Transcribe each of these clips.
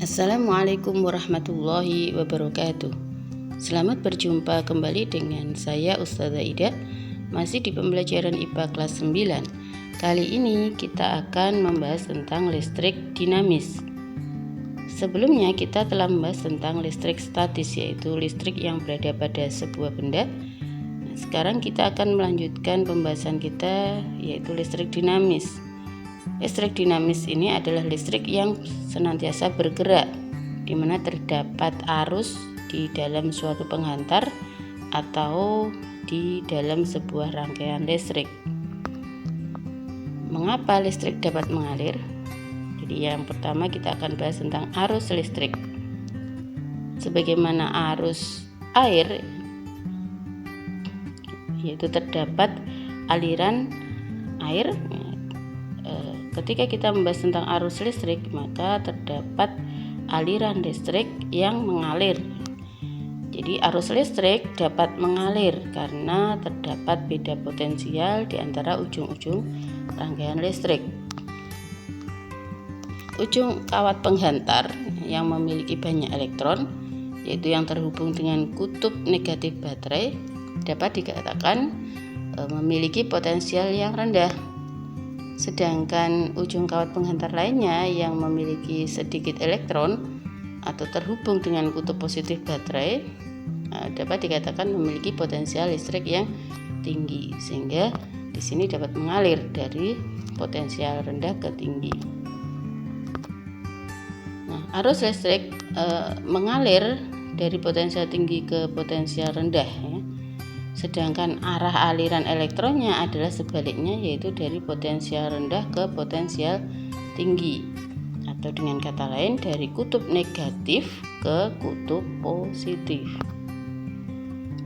Assalamualaikum warahmatullahi wabarakatuh. Selamat berjumpa kembali dengan saya Ustazah Ida, masih di pembelajaran IPA kelas 9. Kali ini kita akan membahas tentang listrik dinamis. Sebelumnya kita telah membahas tentang listrik statis, yaitu listrik yang berada pada sebuah benda. Sekarang kita akan melanjutkan pembahasan kita, yaitu listrik dinamis. Listrik dinamis ini adalah listrik yang senantiasa bergerak, di mana terdapat arus di dalam suatu penghantar atau di dalam sebuah rangkaian listrik. Mengapa listrik dapat mengalir? Jadi yang pertama kita akan bahas tentang arus listrik. Sebagaimana arus air, yaitu terdapat aliran air. Ketika kita membahas tentang arus listrik, maka terdapat aliran listrik yang mengalir. Jadi arus listrik dapat mengalir karena terdapat beda potensial di antara ujung-ujung rangkaian listrik. Ujung kawat penghantar yang memiliki banyak elektron, yaitu yang terhubung dengan kutub negatif baterai, dapat dikatakan memiliki potensial yang rendah. Sedangkan ujung kawat penghantar lainnya yang memiliki sedikit elektron atau terhubung dengan kutub positif baterai dapat dikatakan memiliki potensial listrik yang tinggi, sehingga di sini dapat mengalir dari potensial rendah ke tinggi. Nah, arus listrik mengalir dari potensial tinggi ke potensial rendah, ya. Sedangkan arah aliran elektronnya adalah sebaliknya, yaitu dari potensial rendah ke potensial tinggi, atau dengan kata lain dari kutub negatif ke kutub positif.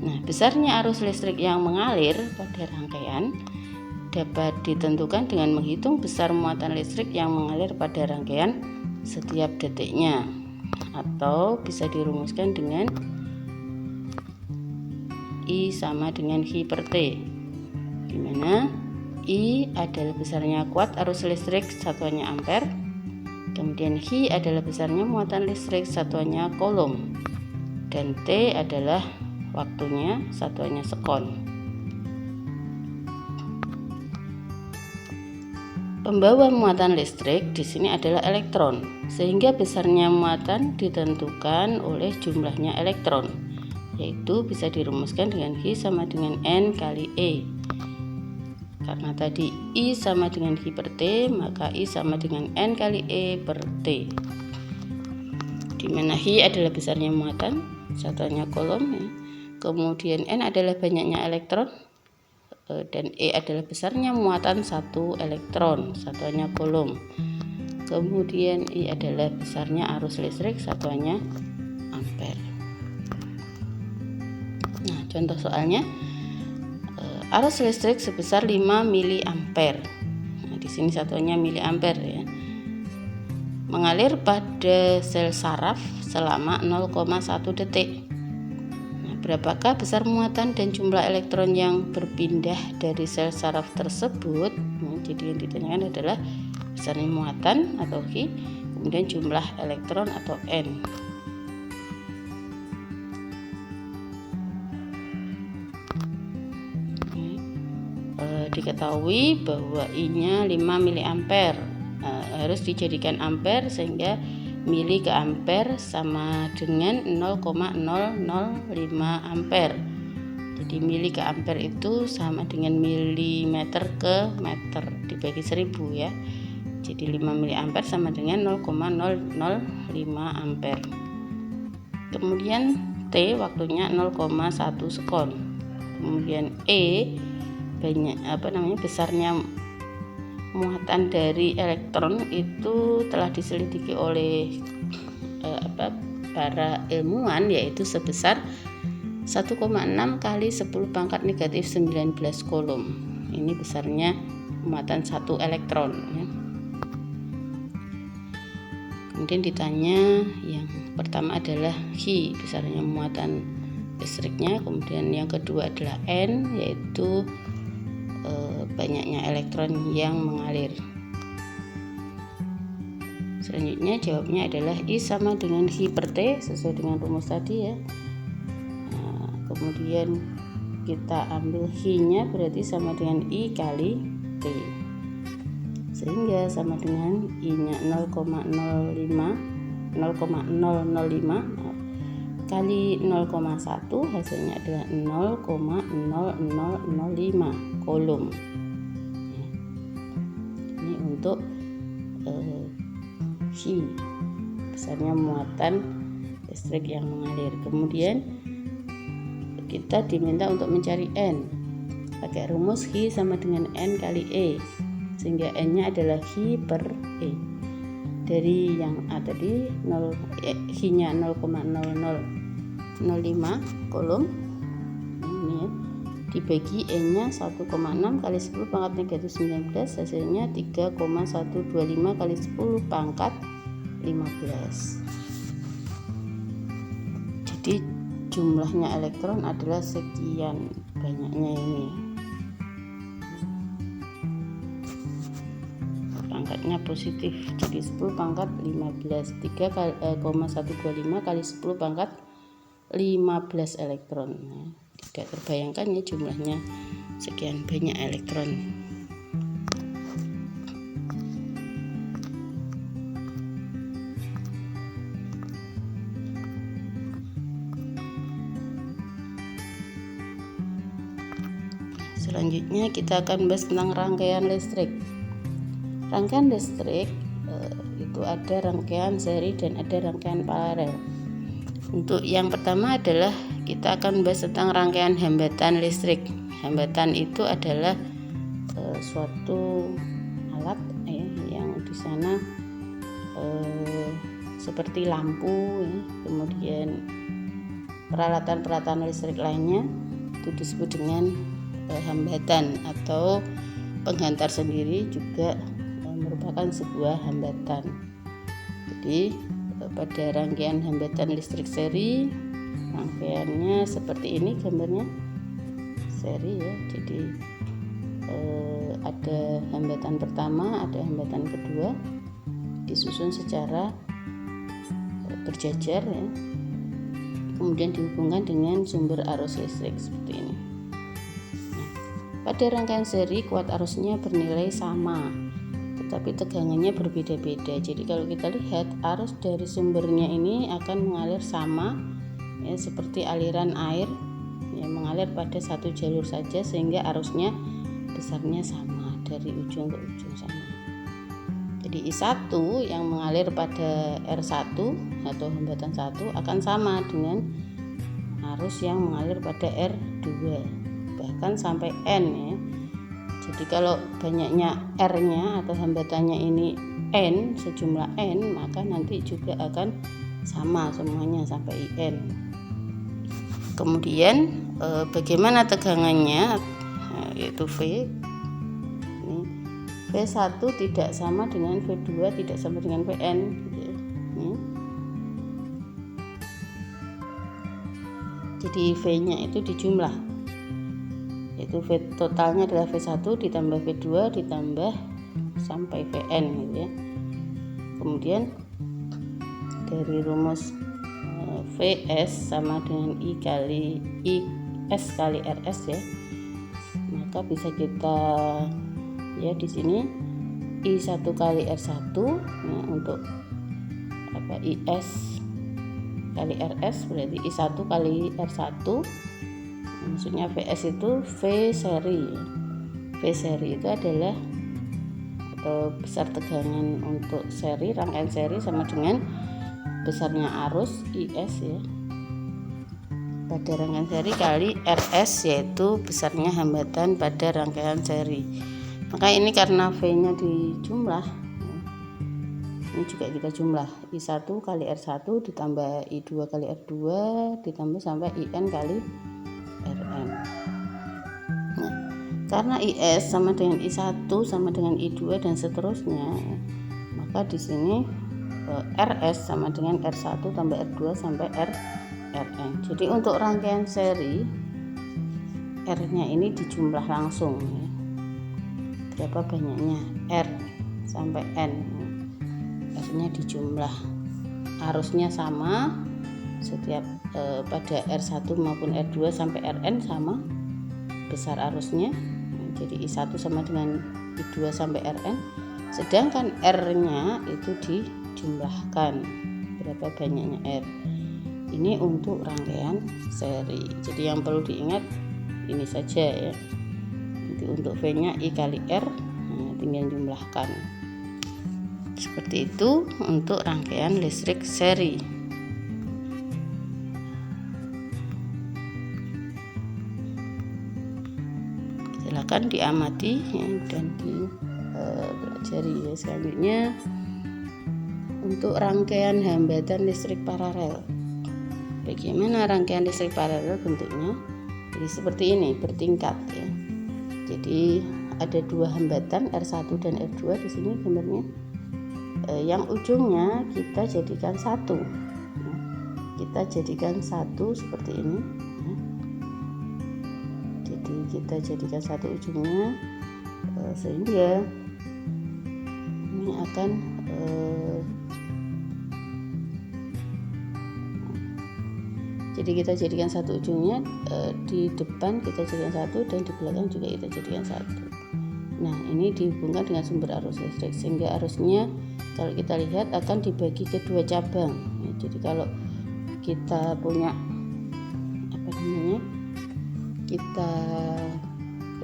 Nah, besarnya arus listrik yang mengalir pada rangkaian dapat ditentukan dengan menghitung besar muatan listrik yang mengalir pada rangkaian setiap detiknya, atau bisa dirumuskan dengan I sama dengan Hi per T, di mana I adalah besarnya kuat arus listrik, satuannya ampere, kemudian Hi adalah besarnya muatan listrik, satuannya coulomb, dan T adalah waktunya, satuannya sekon. Pembawa muatan listrik di sini adalah elektron, sehingga besarnya muatan ditentukan oleh jumlahnya elektron, yaitu bisa dirumuskan dengan Hi sama dengan N kali E. Karena tadi I sama dengan Hi per T, maka I sama dengan N kali E per T, di mana Hi adalah besarnya muatan, satuannya coulomb, ya. Kemudian N adalah banyaknya elektron, dan E adalah besarnya muatan satu elektron, satuannya coulomb. Kemudian I adalah besarnya arus listrik, satuannya ampere. Nah, contoh soalnya, arus listrik sebesar 5 mA. Nah, di sini satuannya miliampere, ya. Mengalir pada sel saraf selama 0,1 detik. Nah, berapakah besar muatan dan jumlah elektron yang berpindah dari sel saraf tersebut? Nah, jadi yang ditanyakan adalah besarnya muatan atau Hi, kemudian jumlah elektron atau N. Diketahui bahwa I-nya 5 mA, harus dijadikan ampere, sehingga mili ke ampere sama dengan 0,005 ampere. Jadi mili ke ampere itu sama dengan milimeter ke meter dibagi 1000, ya. Jadi 5 mA sama dengan 0,005 ampere. Kemudian T waktunya 0,1 sekon. Kemudian E besarnya muatan dari elektron itu telah diselidiki oleh para ilmuwan, yaitu sebesar 1,6 kali 10 pangkat negatif 19 coulomb. Ini besarnya muatan satu elektron, ya. Kemudian ditanya, yang pertama adalah Hi, besarnya muatan listriknya, kemudian yang kedua adalah N, yaitu banyaknya elektron yang mengalir. Selanjutnya jawabnya adalah I sama dengan Hi per T sesuai dengan rumus tadi ya. Nah, kemudian kita ambil Hi-nya berarti sama dengan I kali T, sehingga sama dengan I-nya 0,005 kali 0,1 hasilnya adalah 0,0005 coulomb. Ini untuk Hi, besarnya muatan listrik yang mengalir. Kemudian kita diminta untuk mencari N pakai rumus Hi sama dengan N kali E, sehingga N-nya adalah Hi per E. Dari yang A tadi Hi-nya 0,0005 coulomb, ini ya, dibagi N-nya 1,6 kali 10 pangkat negatif 19, hasilnya 3,125 kali 10 pangkat 15. Jadi jumlahnya elektron adalah sekian banyaknya ini. Pangkatnya positif, jadi 10 pangkat 15, 3,125 kali 10 pangkat 15 elektron. Nah, tidak terbayangkan ya jumlahnya sekian banyak elektron. Selanjutnya kita akan bahas tentang rangkaian listrik. Rangkaian listrik itu ada rangkaian seri dan ada rangkaian paralel. Untuk yang pertama adalah kita akan bahas tentang rangkaian hambatan listrik. Hambatan itu adalah suatu alat yang di sana seperti lampu, kemudian peralatan-peralatan listrik lainnya itu disebut dengan hambatan, atau penghantar sendiri juga merupakan sebuah hambatan. Jadi pada rangkaian hambatan listrik seri, rangkaiannya seperti ini gambarnya seri ya. Jadi ada hambatan pertama, ada hambatan kedua, disusun secara berjajar ya. Kemudian dihubungkan dengan sumber arus listrik seperti ini. Pada rangkaian seri kuat arusnya bernilai sama, tetapi tegangannya berbeda-beda. Jadi kalau kita lihat arus dari sumbernya ini akan mengalir sama ya, seperti aliran air yang mengalir pada satu jalur saja, sehingga arusnya besarnya sama dari ujung ke ujung sama. Jadi I1 yang mengalir pada R1 atau hambatan 1 akan sama dengan arus yang mengalir pada R2, bahkan sampai N ya. Jadi kalau banyaknya R-nya atau hambatannya ini N, sejumlah N, maka nanti juga akan sama semuanya sampai IN. Kemudian bagaimana tegangannya, yaitu V. Ini V1 tidak sama dengan V2, tidak sama dengan Vn gitu ya. Jadi V-nya itu dijumlah, yaitu V totalnya adalah V1 ditambah V2 ditambah sampai Vn gitu ya. Kemudian dari rumus Vs sama dengan I kali IS kali Rs ya, maka bisa kita ya di sini I1 kali R1 ya, untuk IS kali Rs berarti I1 kali R1, maksudnya Vs itu V seri. V seri itu adalah besar tegangan untuk seri, rangkaian seri sama dengan besarnya arus IS ya pada rangkaian seri kali Rs, yaitu besarnya hambatan pada rangkaian seri. Maka ini karena V-nya dijumlah, ini juga kita jumlah I1 kali R1 ditambah I2 kali R2 ditambah sampai IN kali Rn. Nah, karena IS sama dengan I1 sama dengan I2 dan seterusnya, maka di sini Rs sama dengan R1 tambah R2 sampai Rn. Jadi untuk rangkaian seri R-nya ini dijumlah langsung ya. Berapa banyaknya R sampai N. R-nya dijumlah, arusnya sama setiap pada R1 maupun R2 sampai Rn sama besar arusnya. Jadi I1 sama dengan I2 sampai Rn, sedangkan R-nya itu dijumlahkan, berapa banyaknya R. Ini untuk rangkaian seri. Jadi yang perlu diingat ini saja ya. Nanti untuk V-nya I kali R, tinggal jumlahkan. Seperti itu untuk rangkaian listrik seri. Silakan diamati ya, dan dipelajari ya. Selanjutnya untuk rangkaian hambatan listrik paralel. Bagaimana rangkaian listrik paralel bentuknya? Jadi seperti ini, bertingkat ya. Jadi ada dua hambatan R1 dan R2 di sini gambarnya. Yang ujungnya kita jadikan satu. Kita jadikan satu seperti ini. Jadi kita jadikan satu ujungnya, sehingga ini akan jadi kita jadikan satu ujungnya, di depan kita jadikan satu dan di belakang juga kita jadikan satu. Nah, ini dihubungkan dengan sumber arus listrik sehingga arusnya kalau kita lihat akan dibagi ke dua cabang. Ya, jadi kalau kita punya kita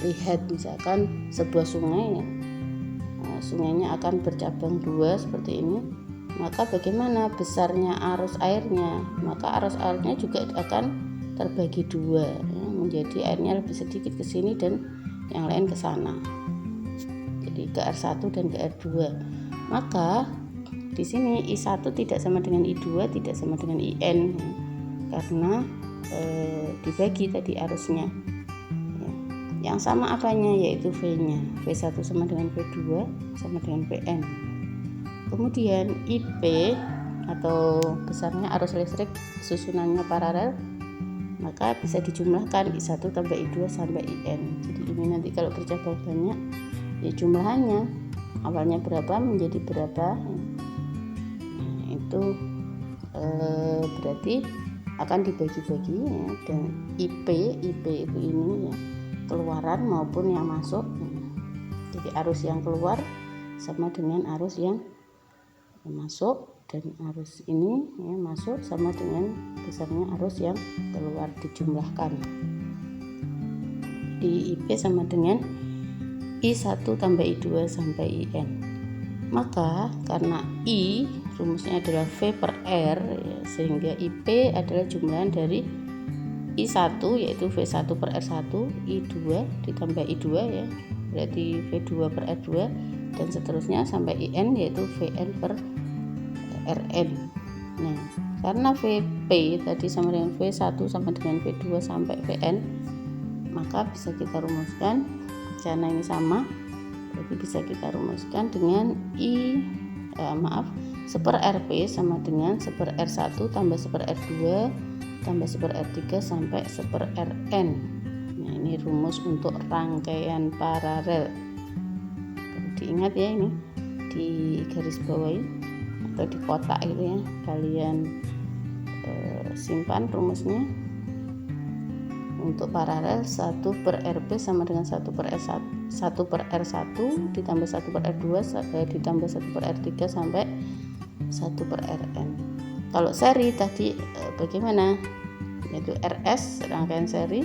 lihat misalkan sebuah sungai ya, sungainya akan bercabang dua seperti ini. Maka bagaimana besarnya arus airnya? Maka arus airnya juga akan terbagi dua ya, menjadi airnya lebih sedikit ke sini dan yang lain ke sana. Jadi ke R1 dan ke R2. Maka di sini I1 tidak sama dengan I2, tidak sama dengan IN ya, karena dibagi tadi arusnya ya. Yang sama apanya, yaitu V-nya. V1 sama dengan V2 sama dengan Vn. Kemudian IP atau besarnya arus listrik susunannya paralel, maka bisa dijumlahkan I1 tambah I2 sampai IN. Jadi ini nanti kalau bercabang banyak ya jumlahannya awalnya berapa menjadi berapa. Nah, itu berarti akan dibagi-bagi ya, dan IP itu ini ya, keluaran maupun yang masuk. Jadi arus yang keluar sama dengan arus yang masuk, dan arus ini ya, masuk sama dengan besarnya arus yang keluar dijumlahkan. Di IP sama dengan I1 tambah I2 sampai IN. Maka karena I rumusnya adalah V per R ya, sehingga IP adalah jumlahan dari I1 yaitu V1 per R1, I2 ditambah I2 ya, berarti V2 per R2 dan seterusnya sampai IN yaitu Vn per Rn. Nah, karena Vp tadi sama dengan V1 sama dengan V2 sampai Vn, maka bisa kita rumuskan karena ini sama, berarti bisa kita rumuskan dengan seper Rp sama dengan seper R1 tambah seper R2 tambah seper R3 sampai seper Rn. Nah, ini rumus untuk rangkaian paralel. Perlu diingat ya, ini di garis bawahi atau di kotak itu ya, kalian simpan rumusnya. Untuk paralel 1 per Rp sama dengan 1 per R1 ditambah 1 per R2 ditambah 1 per R3 sampai 1 per Rn. Kalau seri tadi bagaimana? Yaitu RS rangkaian seri,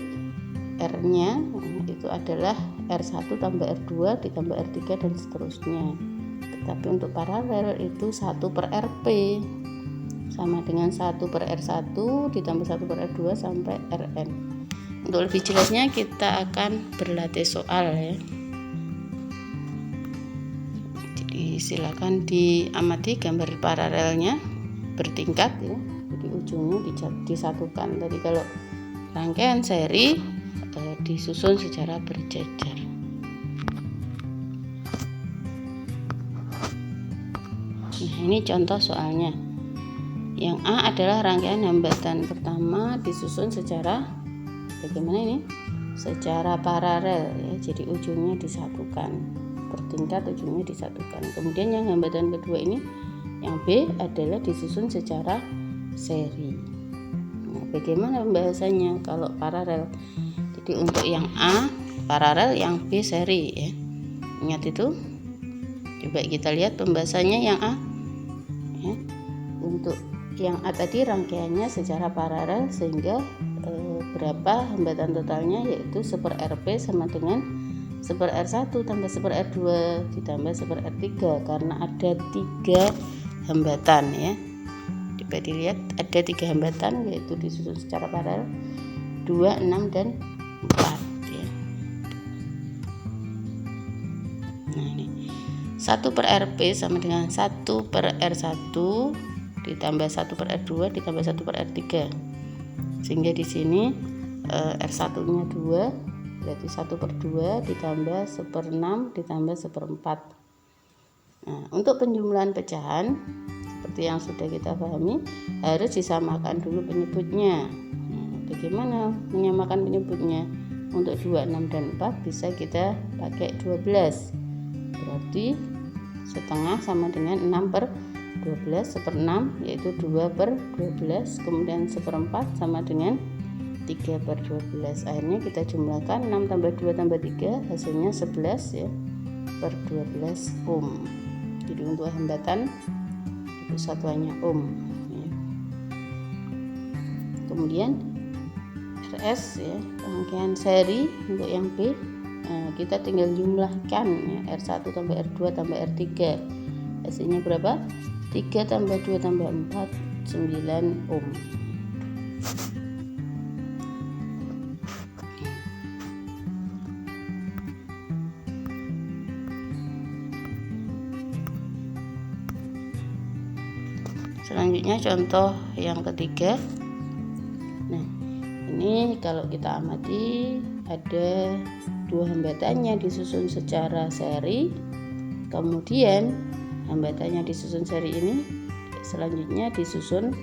R-nya itu adalah R1 tambah R2 ditambah R3 dan seterusnya. Tetapi untuk paralel itu 1 per Rp sama dengan 1 per R1 ditambah 1 per R2 sampai Rn. Untuk lebih jelasnya kita akan berlatih soal ya. Jadi silakan diamati gambar paralelnya bertingkat ya. Jadi ujungnya disatukan. Tadi kalau rangkaian seri disusun secara berjajar. Nah, ini contoh soalnya. Yang A adalah rangkaian hambatan pertama disusun secara bagaimana ini? Secara paralel ya. Jadi ujungnya disatukan, bertingkat ujungnya disatukan. Kemudian yang hambatan kedua ini Yang B adalah disusun secara seri. Nah, bagaimana pembahasannya kalau paralel? Jadi untuk yang A paralel, yang B seri ya. Ingat itu. Coba kita lihat pembahasannya yang A. Ya. Untuk yang A tadi rangkaiannya secara paralel sehingga berapa hambatan totalnya, yaitu 1/RP sama dengan 1/R1 tambah 1/R2 ditambah 1/R3, karena ada 3 hambatan ya. Coba dilihat ada 3 hambatan, yaitu disusun secara paralel 2, 6 dan 4 ya. Nah ini 1/RP sama dengan 1/R1 ditambah 1/R2 ditambah 1/R3, sehingga di sini R1 nya 2, berarti 1/2 ditambah 1/6 ditambah 1/4. Nah, untuk penjumlahan pecahan seperti yang sudah kita pahami, harus disamakan dulu penyebutnya. Nah, bagaimana menyamakan penyebutnya? Untuk 2, 6 dan 4 bisa kita pakai 12, berarti setengah sama dengan 6/12, 1/6 yaitu 2/12, kemudian 1/4 sama dengan 3/12. Akhirnya kita jumlahkan 6 tambah 2 tambah 3 hasilnya 11 ya, per 12 ohm. Jadi untuk hambatan itu satuannya ohm ya. Kemudian RS ya, rangkaian seri untuk yang B. Nah, kita tinggal jumlahkan ya, R1 tambah R2 tambah R3. Hasilnya berapa? 3 tambah 2 tambah 4 9 ohm. Selanjutnya contoh yang ketiga. Nah, ini kalau kita amati ada 2 hambatannya disusun secara seri, kemudian hambatannya disusun seri ini selanjutnya disusun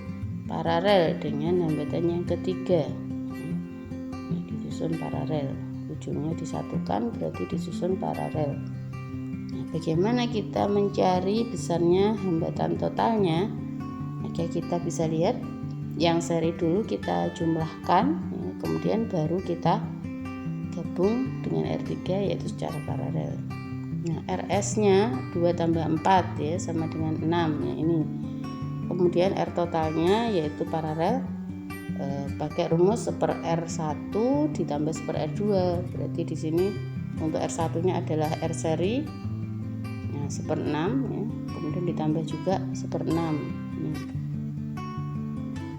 paralel dengan hambatan yang ketiga. Ini disusun paralel, ujungnya disatukan berarti disusun paralel. Nah, bagaimana kita mencari besarnya hambatan totalnya? Maka kita bisa lihat yang seri dulu kita jumlahkan ya, kemudian baru kita gabung dengan R3 yaitu secara paralel. Nah, RS nya 2 tambah 4 ya sama dengan 6 ya ini. Kemudian R totalnya yaitu paralel pakai rumus 1/R1 ditambah 1/R2, berarti di sini untuk R1 nya adalah R seri nah, 1/6 ya, kemudian ditambah juga 1/6 ya.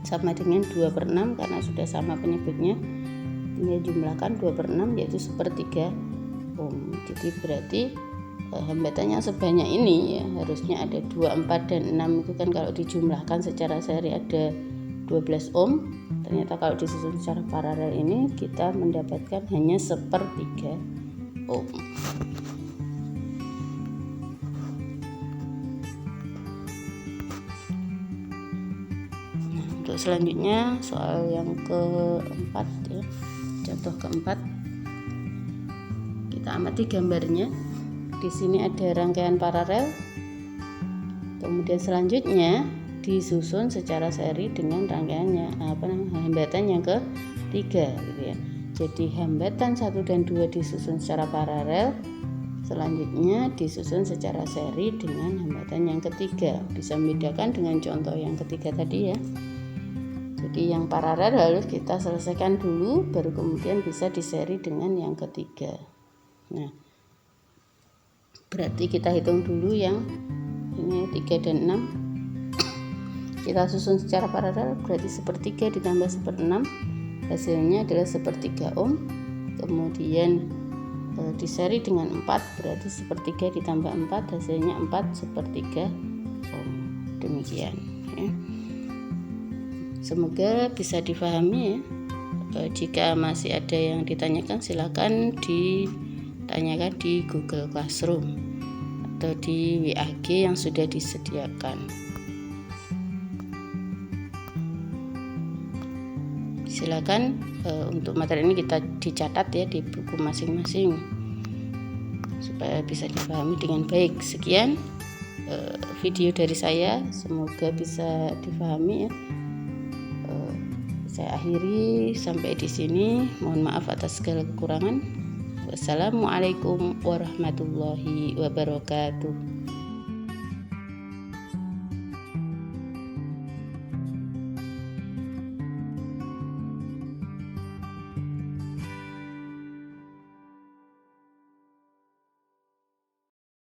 Sama dengan 2/6 karena sudah sama penyebutnya, tinggal jumlahkan 2/6 yaitu 1/3 ohm. Jadi berarti hambatannya sebanyak ini ya, harusnya ada 2, 4 dan 6 itu kan kalau dijumlahkan secara seri ada 12 ohm. Ternyata kalau disusun secara paralel ini kita mendapatkan hanya 1/3 ohm. Untuk selanjutnya soal yang keempat ya, contoh keempat, kita amati gambarnya. Di sini ada rangkaian paralel, kemudian selanjutnya disusun secara seri dengan rangkaiannya hambatan yang ketiga gitu ya. Jadi hambatan 1 dan 2 disusun secara paralel, selanjutnya disusun secara seri dengan hambatan yang ketiga. Bisa membedakan dengan contoh yang ketiga tadi ya. Jadi yang paralel harus kita selesaikan dulu, baru kemudian bisa diseri dengan yang ketiga. Nah, berarti kita hitung dulu yang ini 3 dan 6. Kita susun secara paralel, berarti 1/3 ditambah 1/6 hasilnya adalah 1/3 ohm. Kemudian diseri dengan 4, berarti 1/3 ditambah 4 hasilnya 4/3 ohm. Demikian ya. Semoga bisa difahami ya. Jika masih ada yang ditanyakan silakan ditanyakan di Google Classroom atau di WAG yang sudah disediakan. Silakan untuk materi ini kita dicatat ya di buku masing-masing supaya bisa dipahami dengan baik. Sekian, video dari saya, semoga bisa difahami ya. Saya akhiri sampai di sini. Mohon maaf atas segala kekurangan. Wassalamualaikum warahmatullahi wabarakatuh.